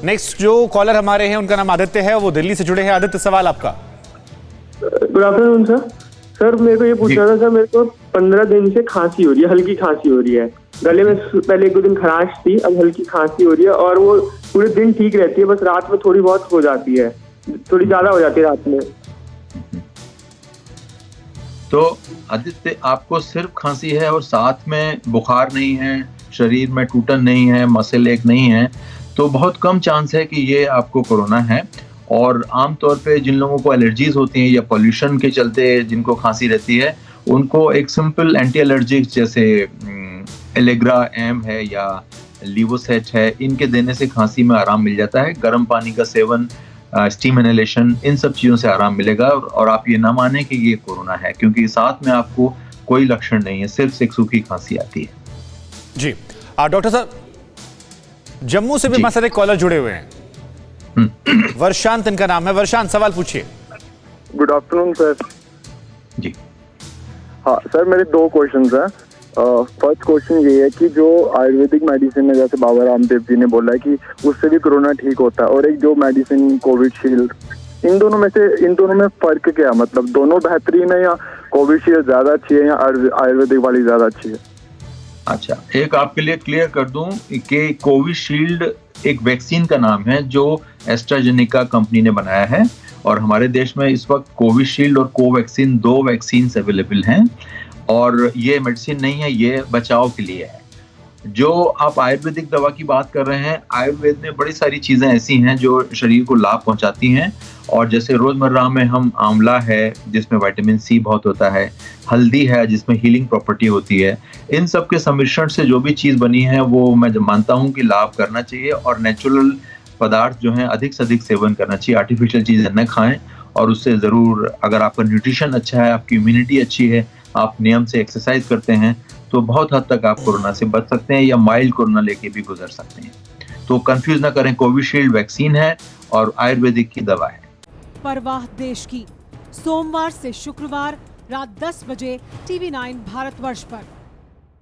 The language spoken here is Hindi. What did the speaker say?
नेक्स्ट जो कॉलर हमारे हैं उनका नाम आदित्य है, वो दिल्ली से जुड़े हैं। आदित्य, सवाल आपका। Good afternoon sir. सर मेरे को ये पूछना था सर, मेरे को 15 दिन से खांसी हो रही है, हल्की खांसी हो रही है। गले में पहले 1-2 दिन खराश थी, अब हल्की खांसी हो रही है और वो पूरे दिन ठीक रहती है, बस रात में थोड़ी बहुत हो जाती है, थोड़ी ज्यादा हो जाती है रात में। तो आदित्य, आपको सिर्फ खांसी है और साथ में बुखार नहीं है, शरीर में टूटन नहीं है, मसल एक नहीं है, तो बहुत कम चांस है कि ये आपको कोरोना है। और आमतौर पे जिन लोगों को एलर्जीज होती हैं या पॉल्यूशन के चलते जिनको खांसी रहती है, उनको एक सिंपल एंटी एलर्जिक जैसे एलेग्रा एम है या लिवोसेट है, इनके देने से खांसी में आराम मिल जाता है। गर्म पानी का सेवन, स्टीम इनहेलेशन, इन सब चीज़ों से आराम मिलेगा। और आप ये ना माने कि ये कोरोना है, क्योंकि साथ में आपको कोई लक्षण नहीं है, सिर्फ एक सूखी खांसी आती है। जी डॉक्टर साहब, जम्मू से भी हमारे साथ एक कॉलर जुड़े हुए हैं, वर्षांत इनका नाम है। वर्षांत, सवाल पूछिए। Good afternoon sir. जी हाँ सर, मेरे 2 क्वेश्चंस हैं। फर्स्ट क्वेश्चन ये है कि जो आयुर्वेदिक मेडिसिन है, जैसे बाबा रामदेव जी ने बोला है कि उससे भी कोरोना ठीक होता है, और एक जो मेडिसिन कोविशील्ड, इन दोनों में फर्क क्या है? मतलब दोनों बेहतरीन है या कोविशील्ड ज्यादा अच्छी है या आयुर्वेदिक वाली ज्यादा अच्छी है? अच्छा, एक आपके लिए क्लियर कर दूं कि कोविशील्ड एक वैक्सीन का नाम है जो एस्ट्राजेनेका कंपनी ने बनाया है, और हमारे देश में इस वक्त कोविशील्ड और कोवैक्सीन 2 वैक्सीन अवेलेबल हैं। और ये मेडिसिन नहीं है, ये बचाव के लिए है। जो आप आयुर्वेदिक दवा की बात कर रहे हैं, आयुर्वेद में बड़ी सारी चीज़ें ऐसी हैं जो शरीर को लाभ पहुंचाती हैं। और जैसे रोज़मर्रा में हम आंवला है जिसमें विटामिन सी बहुत होता है, हल्दी है जिसमें हीलिंग प्रॉपर्टी होती है, इन सब के सम्मिश्रण से जो भी चीज़ बनी है वो मैं मानता हूँ कि लाभ करना चाहिए। और नेचुरल पदार्थ जो हैं अधिक से अधिक सेवन करना चाहिए, आर्टिफिशियल चीज़ें न खाएं। और उससे ज़रूर, अगर आपका न्यूट्रिशन अच्छा है, आपकी इम्यूनिटी अच्छी है, आप नियम से एक्सरसाइज करते हैं, तो बहुत हद तक आप कोरोना से बच सकते हैं या माइल्ड कोरोना लेके भी गुजर सकते हैं। तो कंफ्यूज ना करें, कोविशील्ड वैक्सीन है और आयुर्वेदिक की दवा है। परवाह देश की, सोमवार से शुक्रवार रात 10 बजे TV9 भारतवर्ष पर।